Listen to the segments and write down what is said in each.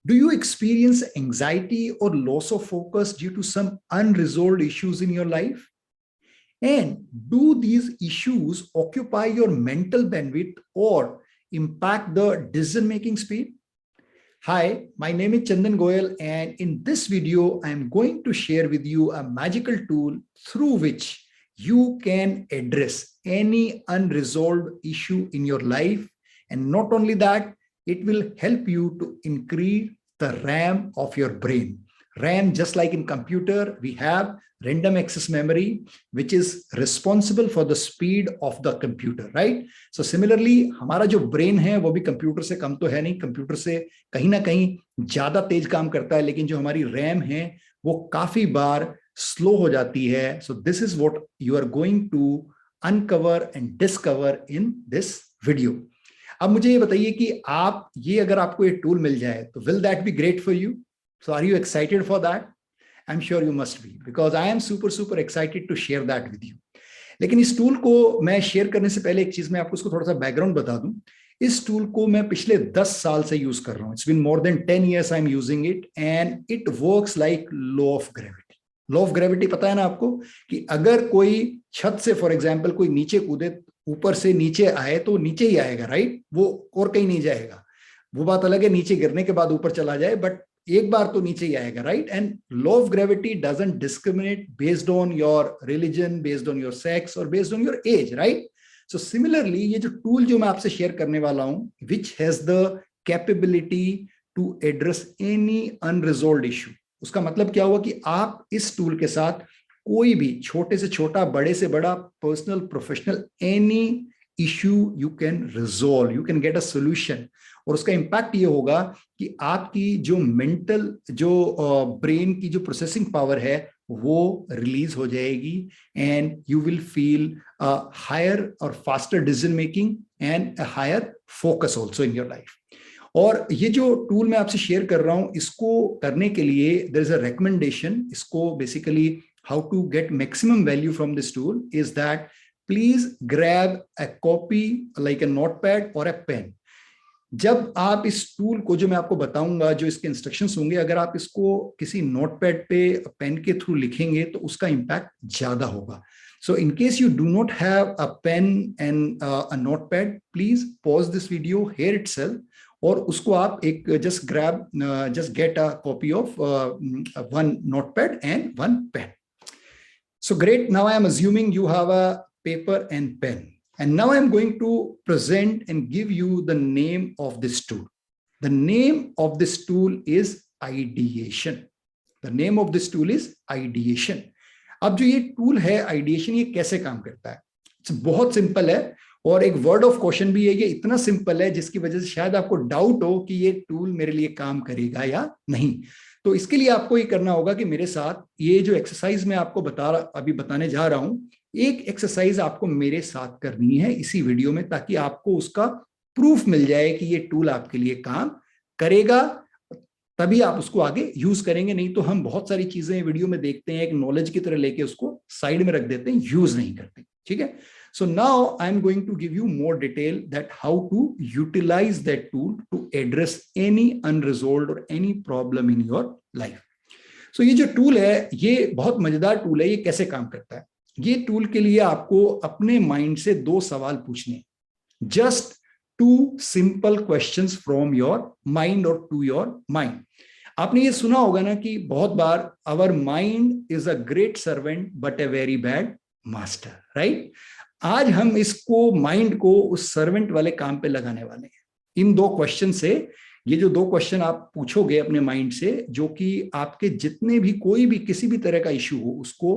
Do you experience anxiety or loss of focus due to some unresolved issues in your life? And do these issues occupy your mental bandwidth or impact the decision-making speed? Hi, my name is Chandan Goyal, and in this video, I'm going to share with you a magical tool through which you can address any unresolved issue in your life. And not only that, it will help you to increase the RAM of your brain. RAM, just like in computer, we have random access memory, which is responsible for the speed of the computer, right? So similarly, हमारा जो brain है वो भी computer से कम तो है नहीं, computer से कहीं ना कहीं ज्यादा तेज काम करता है, लेकिन जो हमारी RAM है वो काफी बार स्लो हो जाती है. So this is what you are going to uncover and discover in this video. अब मुझे ये बताइए कि आप ये अगर आपको ये टूल मिल जाए तो will that be great for you? So are you excited for that? I'm sure you must be, because I am super excited to share that with you. लेकिन इस टूल को मैं शेयर करने से पहले एक चीज मैं आपको उसको थोड़ा सा बैकग्राउंड बता दूं. इस टूल को मैं पिछले 10 साल से यूज कर रहा हूं. It's been more than 10 years I'm using it and it works like law of gravity. Law of gravity पता है ना आपको कि अगर कोई छत से फॉर एग्जाम्पल कोई नीचे कूदे, ऊपर से नीचे आए तो नीचे ही आएगा, राइट? वो और कहीं नहीं जाएगा. वो बात अलग है नीचे गिरने के बाद ऊपर चला जाए, बट एक बार तो नीचे ही आएगा, right? And law of gravity doesn't discriminate based on your religion, based on your sex और based on your age, right? So similarly ये जो टूल जो मैं आपसे शेयर करने वाला हूं, which has the capability to address any unresolved issue. उसका मतलब क्या हुआ कि आप इस टूल के साथ कोई भी छोटे से छोटा, बड़े से बड़ा, personal, professional, any issue you can resolve, you can get a solution. और उसका इंपैक्ट ये होगा कि आपकी जो मेंटल, जो ब्रेन की जो प्रोसेसिंग पावर है वो रिलीज हो जाएगी and you will feel higher और faster decision making and a higher focus also in your life. और ये जो टूल मैं आपसे शेयर कर रहा हूं, इसको करने के लिए देयर इज अ रिकमेंडेशन. इसको basically how to get maximum value from this tool is that please grab a copy like a notepad or a pen. जब आप इस टूल को, जो मैं आपको बताऊंगा, जो इसके इंस्ट्रक्शंस होंगे, अगर आप इसको किसी नोटपैड पे पेन के थ्रू लिखेंगे तो उसका इंपैक्ट ज्यादा होगा. So in case you do not have a pen and a notepad, please pause this video here itself और उसको आप एक just get a copy of one notepad and one pen. So great. Now I am assuming you have a paper and pen. And now I'm going to present and give you the name of this tool. The name of this tool is ideation. The name of this tool is ideation. अब जो ये tool है ideation, ये कैसे काम करता है? बहुत सिंपल है और एक वर्ड ऑफ क्वेश्चन भी है. ये इतना सिंपल है जिसकी वजह से शायद आपको डाउट हो कि ये टूल मेरे लिए काम करेगा या नहीं. तो इसके लिए आपको ये करना होगा कि मेरे साथ ये जो एक्सरसाइज मैं आपको अभी बताने जा रहा हूं, एक एक्सरसाइज आपको मेरे साथ करनी है इसी वीडियो में, ताकि आपको उसका प्रूफ मिल जाए कि ये टूल आपके लिए काम करेगा. तभी आप उसको आगे यूज करेंगे. नहीं तो हम बहुत सारी चीजें वीडियो में देखते हैं, एक नॉलेज की तरह लेके उसको साइड में रख देते हैं, यूज नहीं करते. ठीक है. So now I'm going to give you more detail that how to utilize that tool to address any unresolved or any problem in your life. So ये जो टूल है ये बहुत मजेदार टूल है. ये कैसे काम करता है? ये टूल के लिए आपको अपने माइंड से 2 सवाल पूछने. Just 2 simple questions from your mind or to your mind. आपने ये सुना होगा ना कि बहुत बार our mind is a great servant but a very bad master, right? आज हम इसको माइंड को उस सर्वेंट वाले काम पे लगाने वाले हैं. इन 2 क्वेश्चन से, ये जो 2 क्वेश्चन आप पूछोगे अपने माइंड से, जो कि आपके जितने भी कोई भी किसी भी तरह का इश्यू हो उसको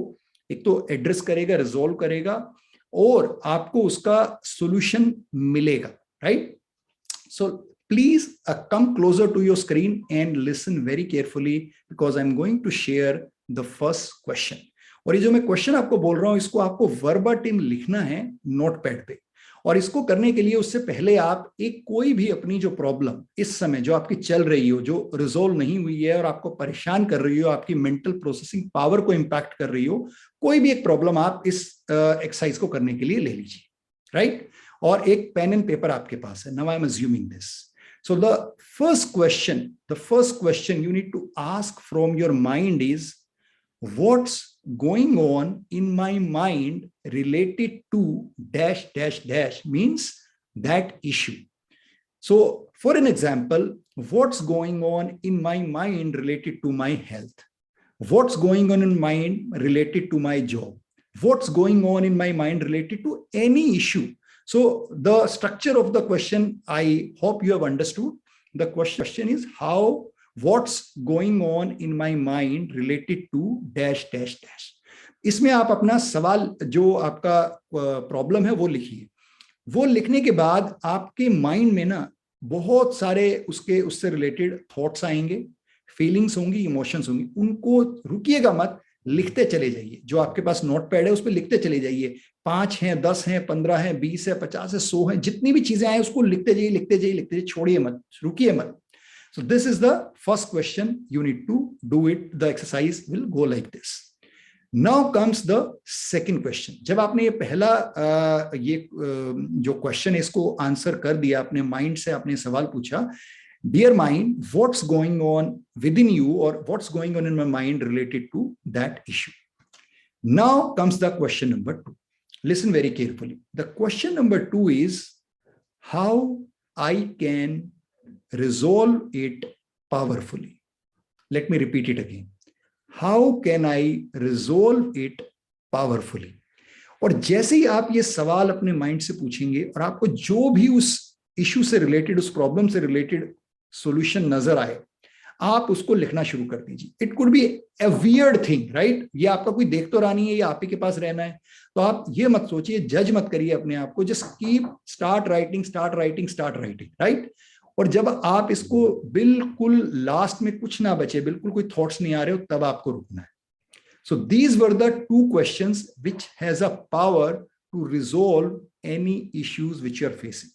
एक तो एड्रेस करेगा, रिजॉल्व करेगा और आपको उसका सॉल्यूशन मिलेगा, right? So please come closer to your screen and listen very carefully because I am going to share the first question. और ये जो मैं क्वेश्चन आपको बोल रहा हूं इसको आपको वर्बाटिम लिखना है नोटपैड पे. और इसको करने के लिए उससे पहले आप एक कोई भी अपनी जो प्रॉब्लम इस समय जो आपकी चल रही हो, जो रिजोल्व नहीं हुई है और आपको परेशान कर रही हो, आपकी मेंटल प्रोसेसिंग पावर को इंपैक्ट कर रही हो, कोई भी एक प्रॉब्लम आप इस एक्सरसाइज को करने के लिए ले लीजिए, राइट? और एक पेन एंड पेपर आपके पास है. Now I am assuming this. So the first question you need to ask from your mind is, what's going on in my mind related to dash dash dash, means that issue. So for an example, what's going on in my mind related to my health? What's going on in mind related to my job? What's going on in my mind related to any issue? So the structure of the question, I hope you have understood. The question is what's going on in my mind related to dash dash dash. इसमें आप अपना सवाल, जो आपका problem है, वो लिखिए. वो लिखने के बाद आपके माइंड में ना बहुत सारे उससे रिलेटेड थॉट्स आएंगे, फीलिंग्स होंगी, इमोशंस होंगी. उनको रुकिएगा मत, लिखते चले जाइए. जो आपके पास नोट पैड है उस पर लिखते चले जाइए. 5 हैं, 10 हैं, 15 हैं, 20 है, 50 है, 100 है, जितनी भी चीजें आए उसको लिखते जाइए, लिखते जाइए, लिखते जाइए. छोड़िए मत, रुकिए मत. So this is the first question. You need to do it. The exercise will go like this. Now comes the second question. जब आपने ये पहला जो क्वेश्चन है इसको आंसर कर दिया, अपने माइंड से आपने सवाल पूछा, dear mind, what's going on within you, or what's going on in my mind related to that issue? Now comes the question number 2. Listen very carefully. The question number 2 is how I can resolve it powerfully. Let me repeat it again. How can I resolve it powerfully? और जैसे ही आप ये सवाल अपने mind से पूछेंगे और आपको जो भी उस इश्यू से रिलेटेड, उस प्रॉब्लम से रिलेटेड सॉल्यूशन नजर आए, आप उसको लिखना शुरू कर दीजिए. It could be A weird thing, right? ये आपका कोई देख तो रहा नहीं है, ये आप ही के पास रहना है. तो आप ये मत सोचिए, जज मत करिए अपने आप को. Just keep start writing, right? और जब आप इसको बिल्कुल लास्ट में कुछ ना बचे, बिल्कुल कोई थॉट्स नहीं आ रहे हो, तब आपको रुकना है. So these were the 2 questions which has a power to resolve any issues which you are facing.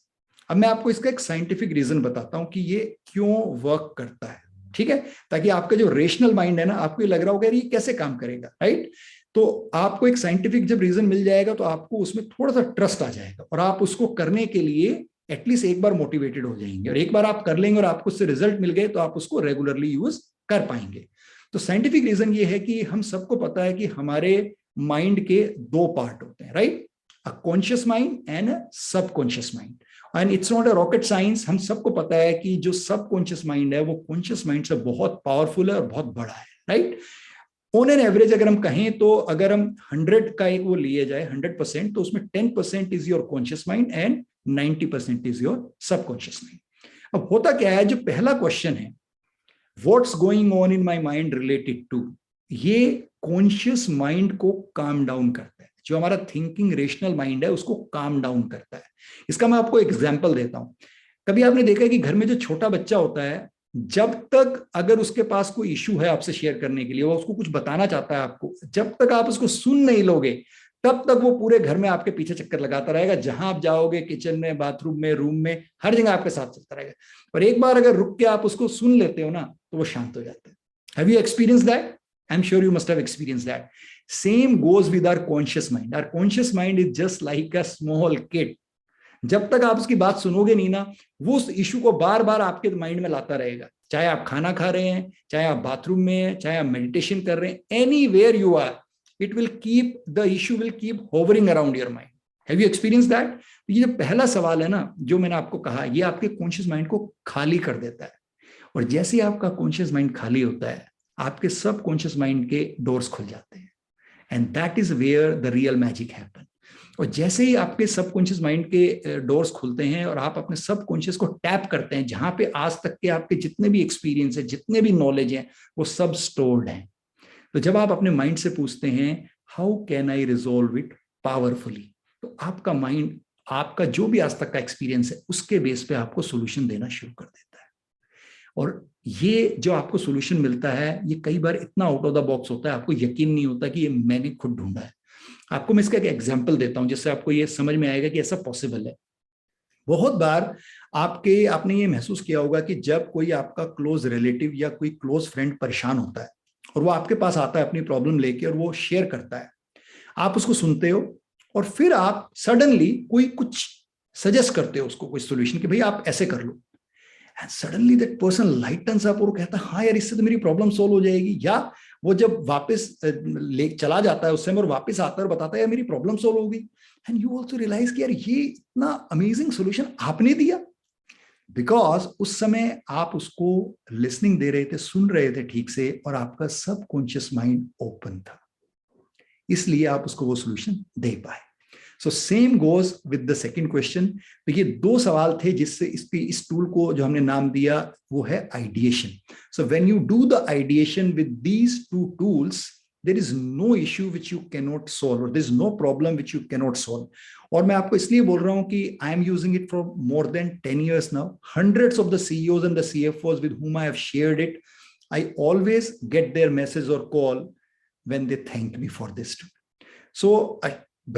अब मैं आपको इसका एक साइंटिफिक रीजन बताता हूं कि ये क्यों वर्क करता है, ठीक है? ताकि आपका जो रेशनल माइंड है ना, आपको ये लग रहा होगा ये कैसे काम करेगा, राइट? तो आपको एक साइंटिफिक जब रीजन मिल जाएगा तो आपको उसमें थोड़ा सा ट्रस्ट आ जाएगा और आप उसको करने के लिए एटलीस्ट एक बार मोटिवेटेड हो जाएंगे. और एक बार आप कर लेंगे और आपको उससे रिजल्ट मिल गए तो आप उसको रेगुलरली यूज कर पाएंगे. तो साइंटिफिक रीजन ये है कि हम सबको पता है कि हमारे माइंड के 2 पार्ट होते हैं, right? A conscious mind and a subconscious mind. And it's not a rocket science. हम सबको पता है कि जो सबकॉन्शियस माइंड है वो कॉन्शियस माइंड से बहुत पावरफुल है और बहुत बड़ा है, राइट? ऑन एन एवरेज अगर हम कहें तो अगर हम 100 का एक वो लिए जाए 100%, तो उसमें 10% is your conscious mind and 90% is your subconscious mind. अब होता क्या है, जो पहला क्वेश्चन है what's going on in my mind related to, ये कॉन्शियस माइंड को काम डाउन करता है. जो हमारा थिंकिंग रेशनल माइंड है उसको काम डाउन करता है. इसका मैं आपको एग्जांपल देता हूं. कभी आपने देखा है कि घर में जो छोटा बच्चा होता है, जब तक अगर उसके पास कोई इश्यू है आपसे शेयर करने के लिए, वो उसको कुछ बताना चाहता है आपको, जब तक आप उसको सुन नहीं लोगे तब तक वो पूरे घर में आपके पीछे चक्कर लगाता रहेगा. जहां आप जाओगे, किचन में, बाथरूम में, रूम में, हर जगह आपके साथ चलता रहेगा. और एक बार अगर रुक के आप उसको सुन लेते हो ना, तो वो शांत हो जाता है. Have you experience that? I am sure you must have experience that. Same goes with our conscious mind. Our conscious mind is just like a small kid. जब तक आप उसकी बात सुनोगे नहीं ना, वो उस इश्यू को बार बार आपके माइंड में लाता रहेगा. चाहे आप खाना खा रहे हैं, चाहे आप बाथरूम में हैं, चाहे आप मेडिटेशन कर रहे हैं, anywhere you are, it will keep, the issue will keep hovering around your mind. Have you experienced that? ये जो पहला सवाल है ना, जो मैंने आपको कहा, ये आपके कॉन्शियस माइंड को खाली कर देता है. और जैसे ही आपका कॉन्शियस माइंड खाली होता है, आपके सब कॉन्शियस माइंड के डोर्स खुल जाते हैं. And that is where the real magic happen. और जैसे ही आपके सबकॉन्शियस माइंड के डोर्स खुलते हैं और आप अपने सबकॉन्शियस को टैप करते हैं, जहां पे आज तक के आपके जितने भी एक्सपीरियंस है, जितने भी नॉलेज हैं, वो सब स्टोर्ड हैं. तो जब आप अपने माइंड से पूछते हैं how can I resolve it powerfully, तो आपका माइंड, आपका जो भी आज तक का एक्सपीरियंस है, उसके बेस पे आपको सॉल्यूशन देना शुरू कर देता है. और ये जो आपको सॉल्यूशन मिलता है, ये कई बार इतना आउट ऑफ द बॉक्स होता है, आपको यकीन नहीं होता कि ये मैंने खुद ढूंढा है. आपको मैं इसका एक एग्जाम्पल देता हूं जिससे आपको ये समझ में आएगा कि ऐसा पॉसिबल है. बहुत बार आपने ये महसूस किया होगा कि जब कोई आपका क्लोज रिलेटिव या कोई क्लोज फ्रेंड परेशान होता है और वो आपके पास आता है अपनी प्रॉब्लम लेके और वो शेयर करता है, आप उसको सुनते हो और फिर आप सडनली कोई कुछ सजेस्ट करते हो उसको, कोई सॉल्यूशन कि भाई आप ऐसे कर लो. And suddenly that person lightens up और कहता है हाँ यार इससे तो मेरी प्रॉब्लम सोल्व हो जाएगी। या वो जब वापस ले चला जाता है उस समय और वापस आता है और बताता है यार मेरी प्रॉब्लम सोल्व हो गई, एंड यू ऑल्सो रियलाइज कि यार ये इतना अमेजिंग सोल्यूशन आपने दिया, बिकॉज उस समय आप उसको लिसनिंग दे रहे थे, सुन रहे थे ठीक से, और आपका सबकॉन्शियस माइंड ओपन था, इसलिए आप उसको वो सोल्यूशन दे पाए। So same goes with the second question. तो ये दो सवाल थे जिससे इस टूल को जो हमने नाम दिया वो है ideation. So when you do the ideation with these two tools, there is no issue which you cannot solve, or there is no problem which you cannot solve. और मैं आपको इसलिए बोल रहा हूं कि I am using it for more than 10 years now. Hundreds of the CEOs and the CFOs with whom I have shared it, I always get their message or call when they thank me for this tool. So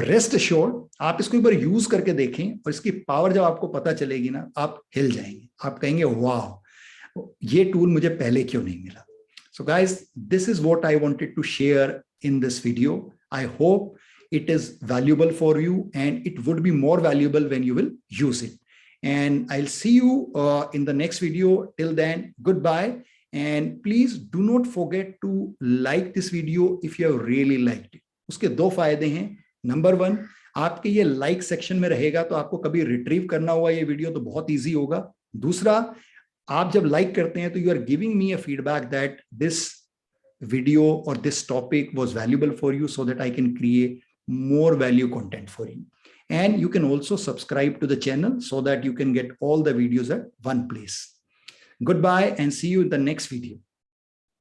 rest assured, आप इसको एक बार use करके देखें और इसकी power जब आपको पता चलेगी ना, आप हिल जाएंगे, आप कहेंगे वाह ये टूल मुझे पहले क्यों नहीं मिला। So guys, this is what I wanted to share in this video. I hope it is valuable for you, and it would be more valuable when you will use it. And I'll see you in the next video. Till then, goodbye. And please do not forget to like this video if you have really liked it. उसके दो फायदे हैं। Number 1, आपके ये like section में रहेगा तो आपको कभी रिट्रीव करना हुआ ये वीडियो तो बहुत ईजी होगा। दूसरा, आप जब लाइक करते हैं तो you are giving me a feedback that this video और this topic was valuable for you, so that I can create more value content for you. And you can also subscribe to the channel so that you can get all the videos at one place. Goodbye and see you in the next video.